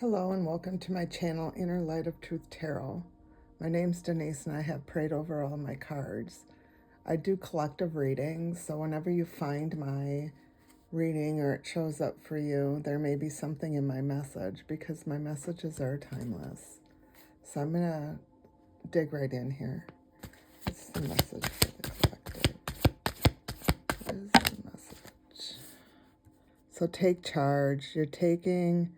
Hello and welcome to my channel, Inner Light of Truth Tarot. My name's Denise and I have prayed over all my cards. I do collective readings, so whenever you find my reading or it shows up for you, there may be something in my message because my messages are timeless. So I'm going to dig right in here. What's the message for the collective? What is the message? So take charge. You're taking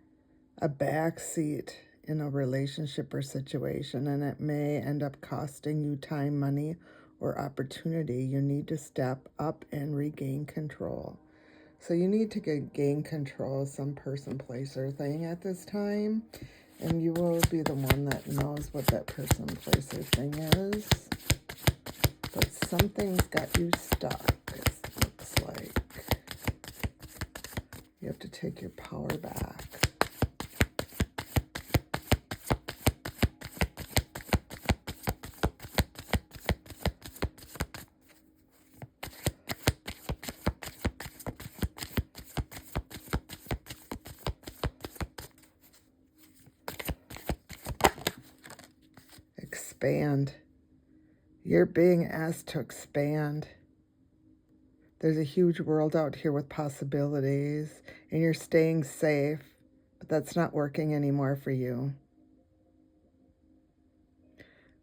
a back seat in a relationship or situation, and it may end up costing you time, money, or opportunity. You need to step up and regain control. So you need to gain control of some person, place, or thing at this time, and you will be the one that knows what that person, place, or thing is. But something's got you stuck, it looks like. You have to take your power back. Expand. You're being asked to expand. There's a huge world out here with possibilities, and you're staying safe, but that's not working anymore for you.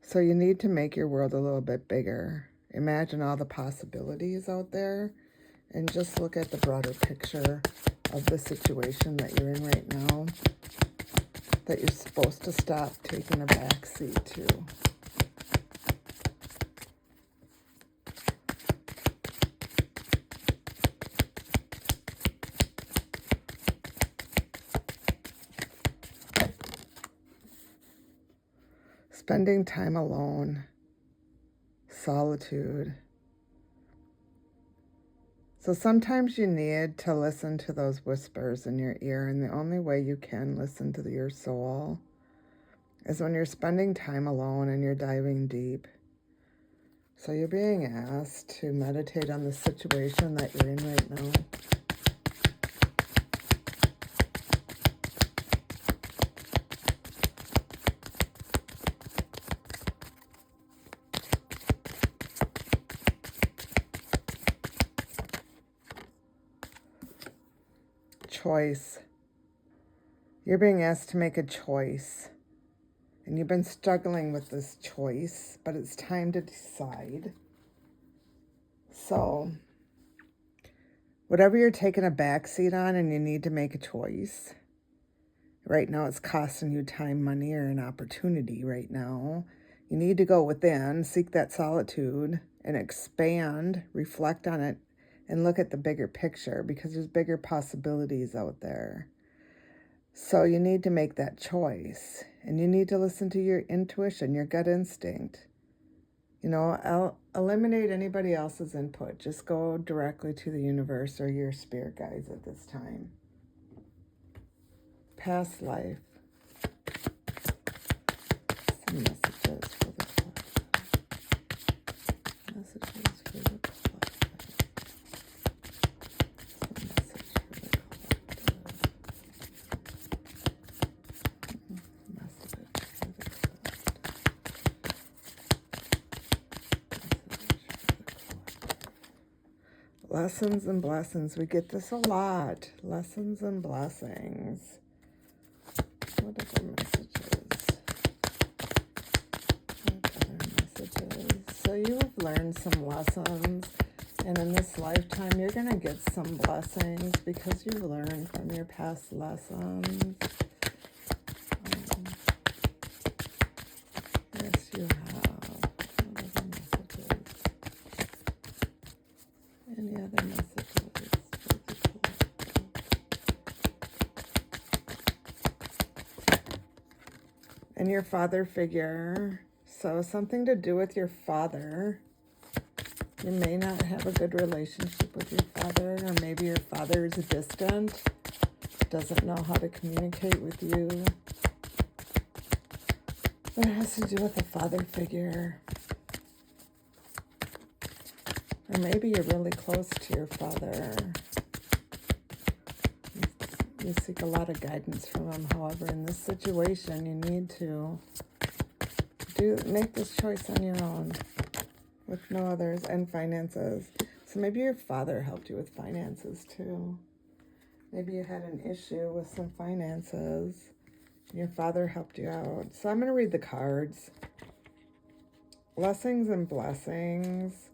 So you need to make your world a little bit bigger. Imagine all the possibilities out there, and just look at the broader picture of the situation that you're in right now, that you're supposed to stop taking a back seat to. Spending time alone, solitude. So sometimes you need to listen to those whispers in your ear, and the only way you can listen to your soul is when you're spending time alone and you're diving deep. So you're being asked to meditate on the situation that you're in right now. Choice. You're being asked to make a choice. And you've been struggling with this choice, but it's time to decide. So, whatever you're taking a backseat on and you need to make a choice, right now it's costing you time, money, or an opportunity right now. You need to go within, seek that solitude, and expand, reflect on it, and look at the bigger picture because there's bigger possibilities out there. So you need to make that choice, and you need to listen to your intuition, your gut instinct. You know, eliminate anybody else's input. Just go directly to the universe or your spirit guides at this time. Past life. Some messages for the collective. Messages for the collective. Some message for the collective. Message for the collective. Lessons and blessings. We get this a lot. Lessons and blessings. What other messages? So you've learned some lessons, and in this lifetime you're going to get some blessings because you've learned from your past lessons. Yes, you have. What other messages? Any other messages for the collective? And your father figure. So something to do with your father. You may not have a good relationship with your father, or maybe your father is distant, doesn't know how to communicate with you. But it has to do with a father figure. Or maybe you're really close to your father. You seek a lot of guidance from him. However, in this situation, you need to make this choice on your own with no others, and finances. So maybe your father helped you with finances too. Maybe you had an issue with some finances. Your father helped you out. So I'm going to read the cards. Blessings and blessings.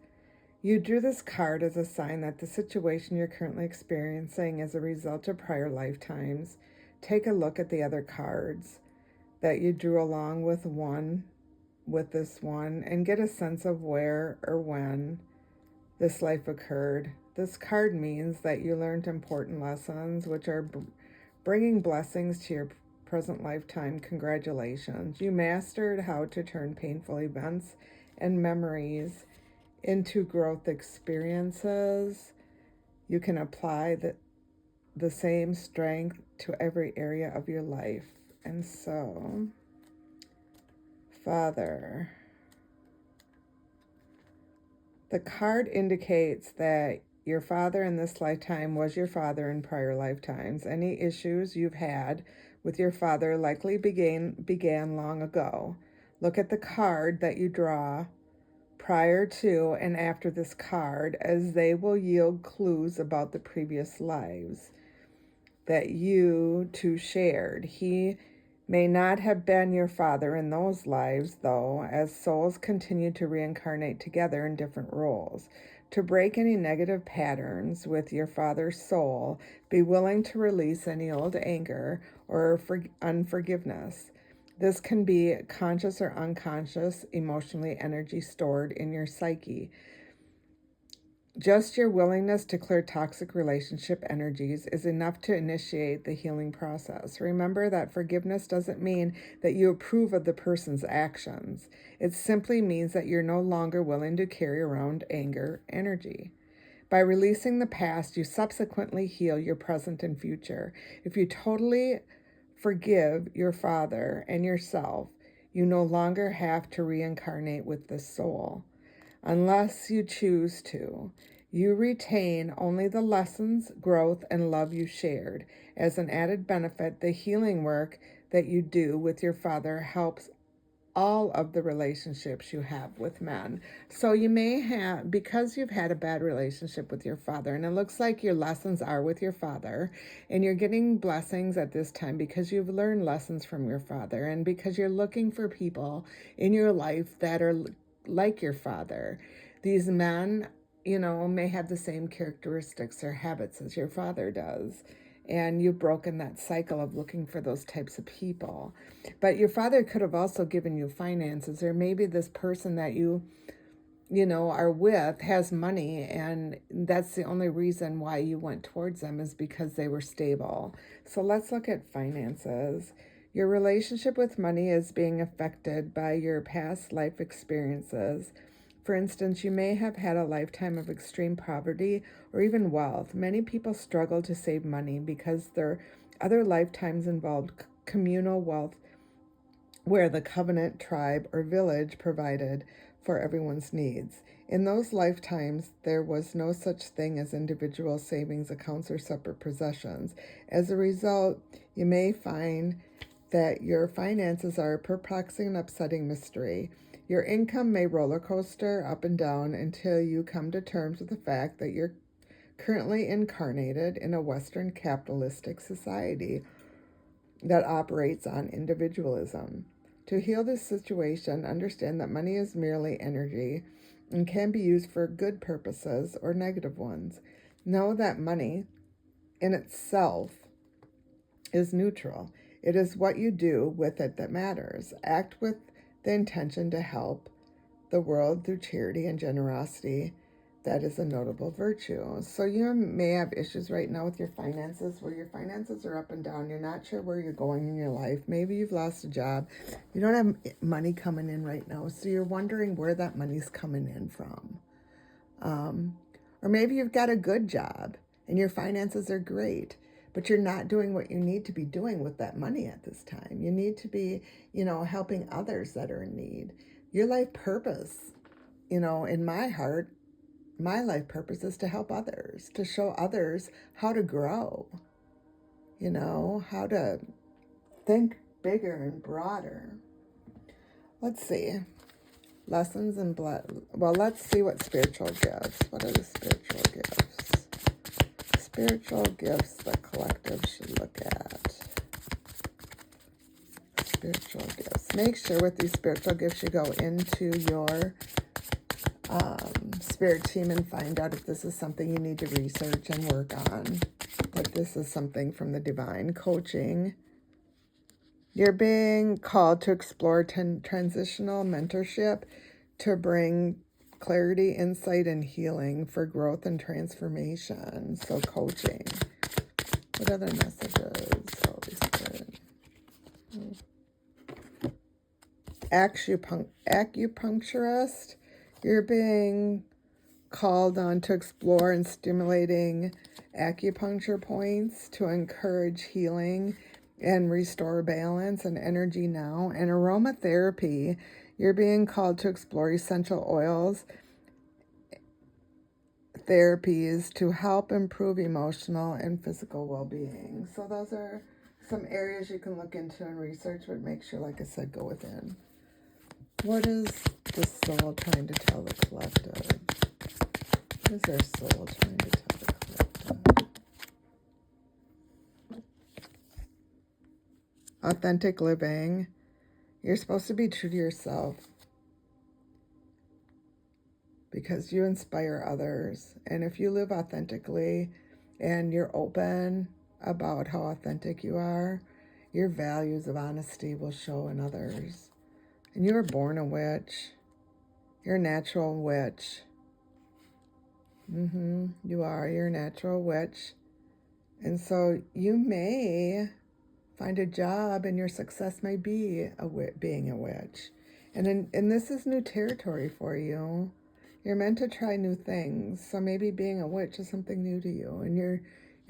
You drew this card as a sign that the situation you're currently experiencing is a result of prior lifetimes. Take a look at the other cards that you drew along with this one, and get a sense of where or when this life occurred. This card means that you learned important lessons, which are bringing blessings to your present lifetime. Congratulations. You mastered how to turn painful events and memories into growth experiences. You can apply the same strength to every area of your life. And so, Father, the card indicates that your father in this lifetime was your father in prior lifetimes. Any issues you've had with your father likely began long ago. Look at the card that you draw prior to and after this card, as they will yield clues about the previous lives that you two shared. He may not have been your father in those lives, though, as souls continue to reincarnate together in different roles. To break any negative patterns with your father's soul, be willing to release any old anger or unforgiveness. This can be conscious or unconscious, emotionally energy stored in your psyche. Just your willingness to clear toxic relationship energies is enough to initiate the healing process. Remember that forgiveness doesn't mean that you approve of the person's actions. It simply means that you're no longer willing to carry around anger energy. By releasing the past, you subsequently heal your present and future. If you totally forgive your father and yourself, you no longer have to reincarnate with this soul. Unless you choose to, you retain only the lessons, growth, and love you shared. As an added benefit, the healing work that you do with your father helps all of the relationships you have with men. So you may have, because you've had a bad relationship with your father, and it looks like your lessons are with your father, and you're getting blessings at this time because you've learned lessons from your father, and because you're looking for people in your life that are like your father. These men, may have the same characteristics or habits as your father does. And you've broken that cycle of looking for those types of people. But your father could have also given you finances, or maybe this person that you are with has money, and that's the only reason why you went towards them is because they were stable. So let's look at finances. Your relationship with money is being affected by your past life experiences. For instance, you may have had a lifetime of extreme poverty or even wealth. Many people struggle to save money because their other lifetimes involved communal wealth, where the covenant, tribe, or village provided for everyone's needs. In those lifetimes, there was no such thing as individual savings accounts or separate possessions. As a result, you may find that your finances are a perplexing and upsetting mystery. Your income may roller coaster up and down until you come to terms with the fact that you're currently incarnated in a Western capitalistic society that operates on individualism. To heal this situation, understand that money is merely energy and can be used for good purposes or negative ones. Know that money in itself is neutral. It is what you do with it that matters. Act with the intention to help the world through charity and generosity. That is a notable virtue. So you may have issues right now with your finances, where your finances are up and down. You're not sure where you're going in your life. Maybe you've lost a job. You don't have money coming in right now. So you're wondering where that money's coming in from. Or maybe you've got a good job and your finances are great, but you're not doing what you need to be doing with that money at this time. You need to be, helping others that are in need. Your life purpose, in my heart, my life purpose is to help others, to show others how to grow. how to think bigger and broader. Let's see. Lessons in blood. Well, let's see what spiritual gifts. What are the spiritual gifts? Spiritual gifts the collective should look at. Spiritual gifts. Make sure with these spiritual gifts you go into your spirit team and find out if this is something you need to research and work on. If this is something from the divine coaching. You're being called to explore transitional mentorship to bring clarity, insight, and healing for growth and transformation. So coaching. What other messages? Holy Spirit. Acupuncturist. You're being called on to explore and stimulating acupuncture points to encourage healing and restore balance and energy now. And aromatherapy, you're being called to explore essential oils therapies to help improve emotional and physical well-being. So those are some areas you can look into and research, but make sure, like I said, go within. What is the soul trying to tell the collective? What is their soul trying to tell the collective? Authentic living. You're supposed to be true to yourself because you inspire others. And if you live authentically and you're open about how authentic you are, your values of honesty will show in others. And you were born a witch. You're a natural witch. You are. You're a natural witch. And so you may find a job and your success may be being a witch. And this is new territory for you. You're meant to try new things. So maybe being a witch is something new to you. And you're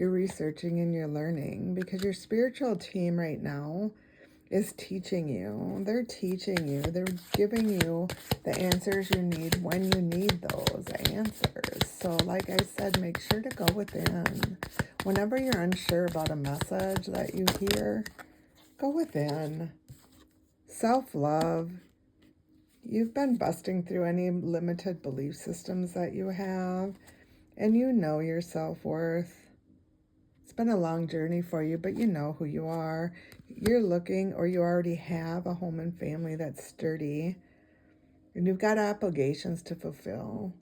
researching and you're learning because your spiritual team right now is teaching you. They're teaching you. They're giving you the answers you need when you need those answers. So like I said, make sure to go within. Whenever you're unsure about a message that you hear, go within. Self-love. You've been busting through any limited belief systems that you have, and you know your self-worth. It's been a long journey for you, but you know who you are. You're looking, or you already have a home and family that's sturdy, and you've got obligations to fulfill.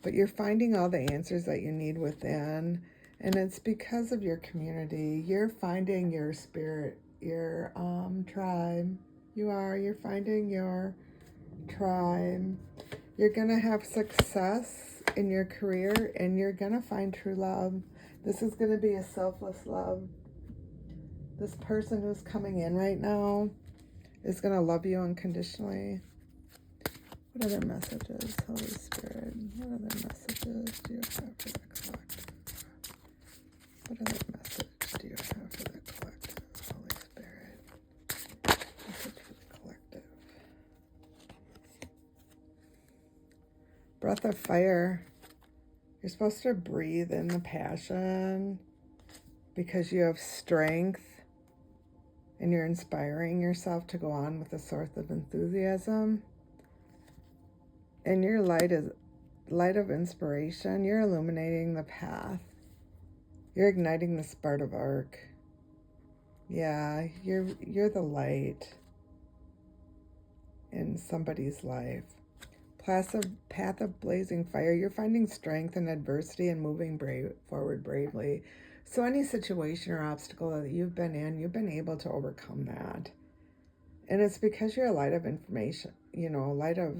But you're finding all the answers that you need within, and it's because of your community. You're finding your spirit, your tribe. You're finding your tribe. You're going to have success in your career, and you're going to find true love. This is going to be a selfless love. This person who's coming in right now is going to love you unconditionally. What other messages, Holy Spirit? What other messages do you have for the collective? What other message do you have for the collective, Holy Spirit? Message for the collective. Breath of fire. You're supposed to breathe in the passion because you have strength and you're inspiring yourself to go on with a source of enthusiasm. And your light is light of inspiration. You're illuminating the path. You're igniting the spark of arc. Yeah, you're the light in somebody's life. Path of blazing fire. You're finding strength in adversity and moving forward bravely. So any situation or obstacle that you've been in, you've been able to overcome that. And it's because you're a light of information, light of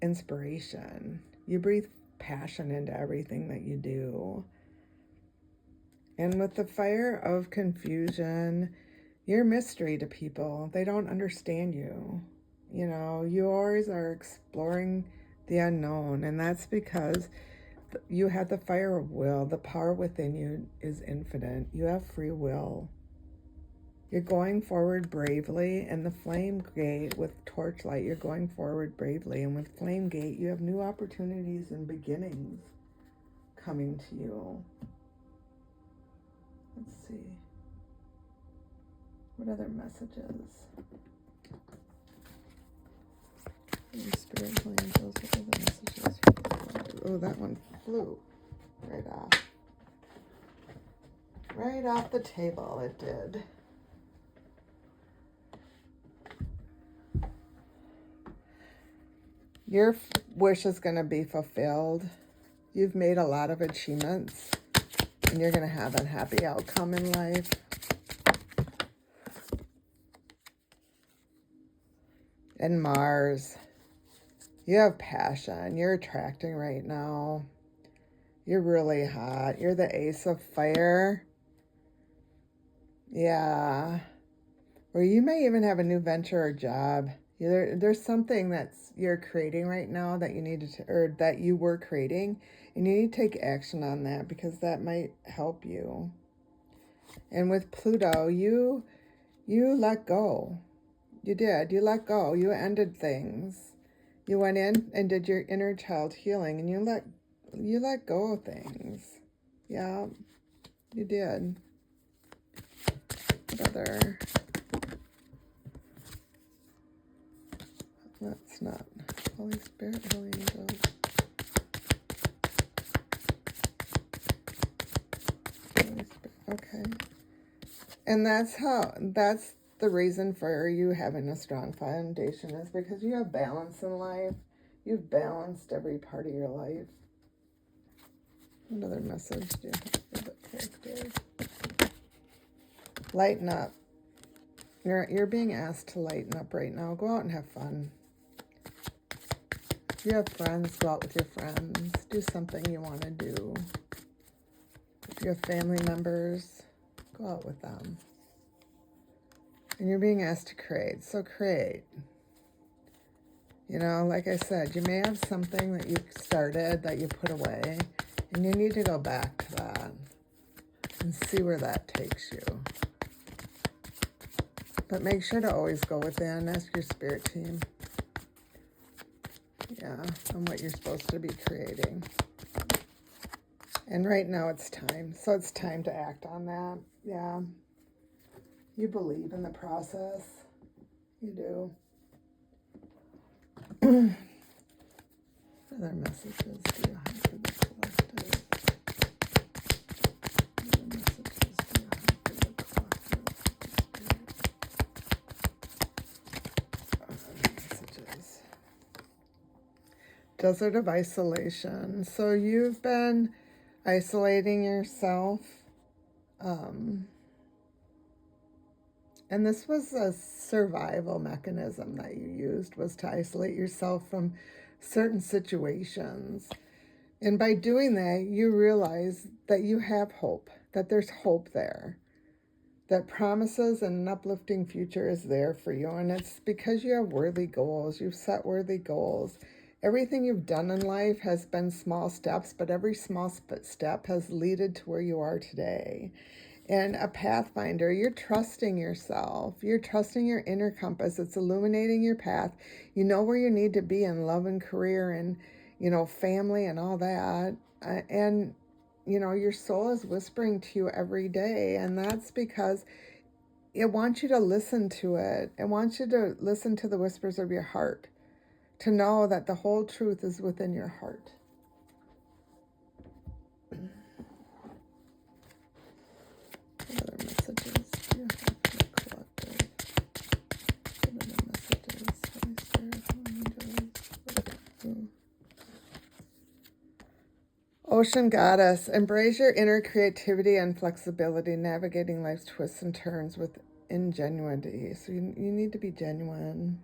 inspiration. You breathe passion into everything that you do. And with the fire of confusion, you're mystery to people. They don't understand you. You always are exploring the unknown, and that's because you have the fire of will. The power within you is infinite. You have free will. You're going forward bravely, and the flame gate with torchlight, you're going forward bravely, and with flame gate, you have new opportunities and beginnings coming to you. Let's see. What other messages? Holy Spirit, Holy Angels, what other messages? Oh, that one flew right off. Right off the table, it did. Your wish is going to be fulfilled. You've made a lot of achievements, and you're going to have a happy outcome in life. And Mars, you have passion. You're attracting right now. You're really hot. You're the Ace of Fire. Yeah. Or you may even have a new venture or job. There's something that's you're creating right now that you need to, or that you were creating, and you need to take action on that because that might help you. And with Pluto, you let go. You did. You let go. You ended things. You went in and did your inner child healing, and you let go of things. Yeah, you did. What other? That's not Holy Spirit, Holy Angels. Holy Spirit. Okay. And that's the reason for you having a strong foundation is because you have balance in life. You've balanced every part of your life. Another message do you have for the characters? Lighten up. You're being asked to lighten up right now. Go out and have fun. If you have friends, go out with your friends. Do something you want to do. If you have family members, go out with them. And you're being asked to create. So create. You know, like I said, you may have something that you started that you put away, and you need to go back to that and see where that takes you. But make sure to always go within. Ask your spirit team. Yeah, on what you're supposed to be creating. And right now it's time. So it's time to act on that. Yeah. You believe in the process. You do. What other messages do you have for the collective? What other messages do you have for the collective? What other messages? Desert of isolation. So you've been isolating yourself. And this was a survival mechanism that you used, was to isolate yourself from certain situations. And by doing that, you realize that you have hope, that there's hope there, that promises and an uplifting future is there for you. And it's because you have worthy goals. You've set worthy goals. Everything you've done in life has been small steps, but every small step has led to where you are today. And a pathfinder, you're trusting yourself. You're trusting your inner compass. It's illuminating your path. You know where you need to be in love and career and, family and all that. And, your soul is whispering to you every day. And that's because it wants you to listen to it. It wants you to listen to the whispers of your heart, to know that the whole truth is within your heart. What other messages do you have for the collective? What other messages? Holy Spirit, Holy Angels. Ocean Goddess, embrace your inner creativity and flexibility, navigating life's twists and turns with ingenuity. So you need to be genuine.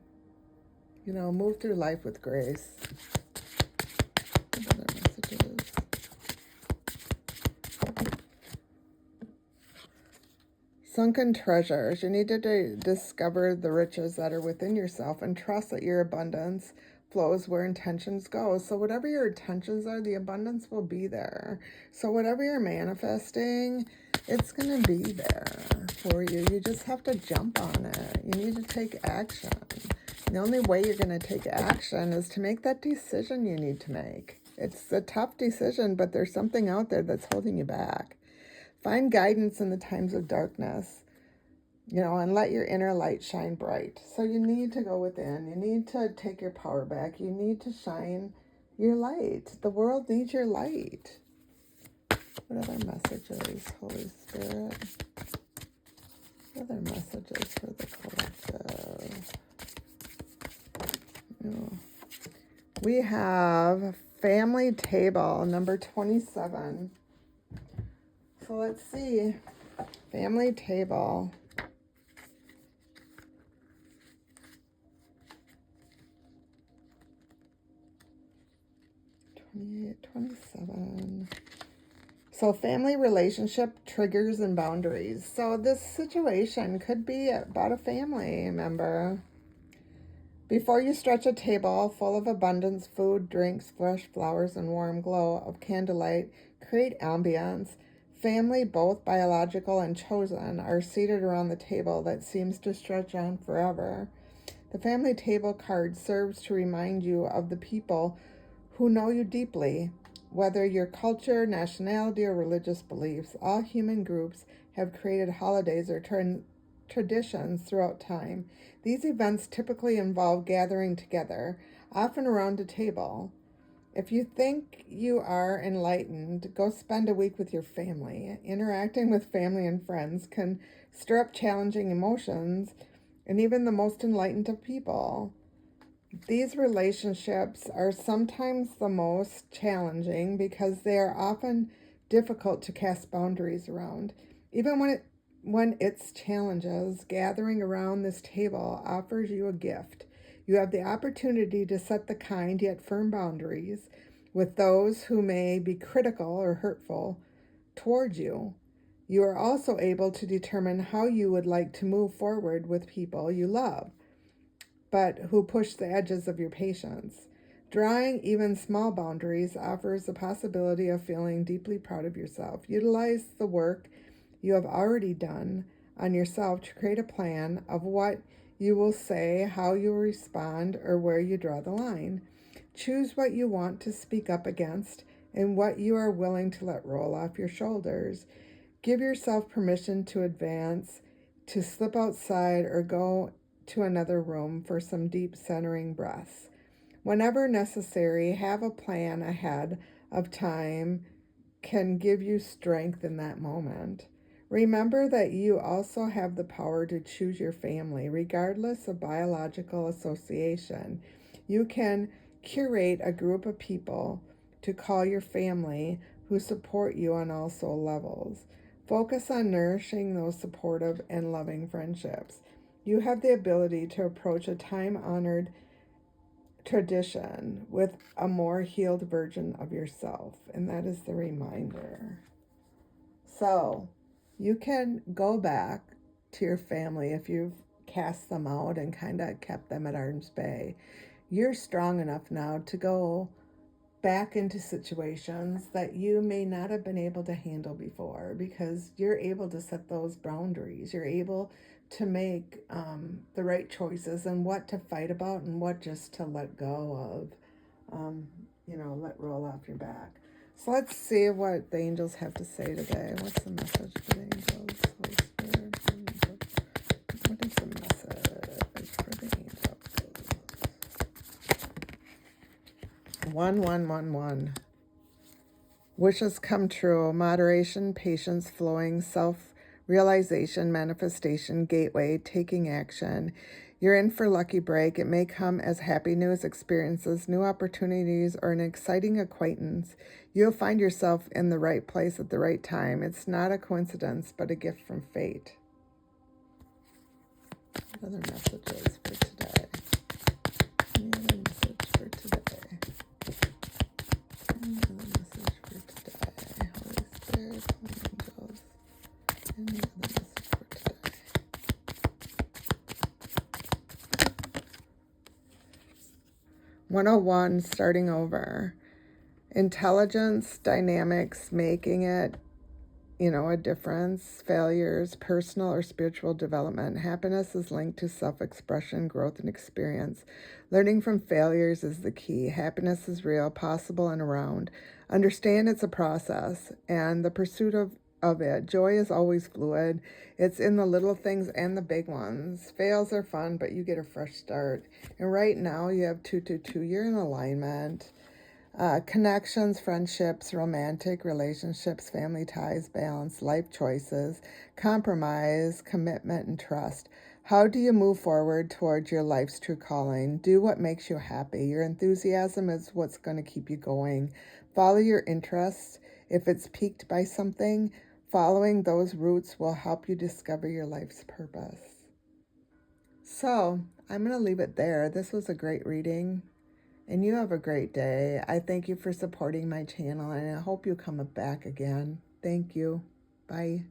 Move through life with grace. What other messages? Sunken treasures. You need to discover the riches that are within yourself and trust that your abundance flows where intentions go. So whatever your intentions are, the abundance will be there. So whatever you're manifesting, it's going to be there for you. You just have to jump on it. You need to take action. The only way you're going to take action is to make that decision you need to make. It's a tough decision, but there's something out there that's holding you back. Find guidance in the times of darkness, and let your inner light shine bright. So you need to go within. You need to take your power back. You need to shine your light. The world needs your light. What other messages, Holy Spirit? What other messages for the collective? We have family table, number 27. So let's see. Family table. 28, 27. So family relationship triggers and boundaries. So this situation could be about a family member. Before you stretch a table full of abundance, food, drinks, fresh flowers, and warm glow of candlelight, create ambience. Family, both biological and chosen, are seated around the table that seems to stretch on forever. The family table card serves to remind you of the people who know you deeply. Whether your culture, nationality, or religious beliefs, all human groups have created holidays or traditions throughout time. These events typically involve gathering together, often around a table. If you think you are enlightened, go spend a week with your family. Interacting with family and friends can stir up challenging emotions and even the most enlightened of people. These relationships are sometimes the most challenging because they are often difficult to cast boundaries around. Even when it's challenges, gathering around this table offers you a gift. You have the opportunity to set the kind yet firm boundaries with those who may be critical or hurtful towards you. You are also able to determine how you would like to move forward with people you love, but who push the edges of your patience. Drawing even small boundaries offers the possibility of feeling deeply proud of yourself. Utilize the work you have already done on yourself to create a plan of what you will say, how you will respond, or where you draw the line. Choose what you want to speak up against and what you are willing to let roll off your shoulders. Give yourself permission to advance, to slip outside, or go to another room for some deep centering breaths. Whenever necessary, have a plan ahead of time can give you strength in that moment. Remember that you also have the power to choose your family, regardless of biological association. You can curate a group of people to call your family who support you on all soul levels. Focus on nourishing those supportive and loving friendships. You have the ability to approach a time-honored tradition with a more healed version of yourself, and that is the reminder. So you can go back to your family if you've cast them out and kind of kept them at arm's bay. You're strong enough now to go back into situations that you may not have been able to handle before, because you're able to set those boundaries. You're able to make the right choices and what to fight about and what just to let go of, let roll off your back. So let's see what the angels have to say today. What's the message for the angels? Holy Spirit, what is the message for the angels? 1111. Wishes come true. Moderation, patience, flowing, self-realization, manifestation, gateway, taking action. You're in for lucky break. It may come as happy news, experiences, new opportunities, or an exciting acquaintance. You'll find yourself in the right place at the right time. It's not a coincidence, but a gift from fate. What other messages for today? Any other message for today? Any other message for today? Holy Spirit, Holy Angels. Any other message for today? 101, starting over. Intelligence, dynamics, making it, a difference, failures, personal or spiritual development. Happiness is linked to self-expression, growth, and experience. Learning from failures is the key. Happiness is real, possible, and around. Understand it's a process, and the pursuit of it. Joy is always fluid. It's in the little things and the big ones. Fails are fun, but you get a fresh start. And right now you have 222. You're in alignment. Connections, friendships, romantic relationships, family ties, balance, life choices, compromise, commitment, and trust. How do you move forward towards your life's true calling? Do what makes you happy. Your enthusiasm is what's going to keep you going. Follow your interests. If it's piqued by something, following those routes will help you discover your life's purpose. So, I'm going to leave it there. This was a great reading. And you have a great day. I thank you for supporting my channel, and I hope you come back again. Thank you. Bye.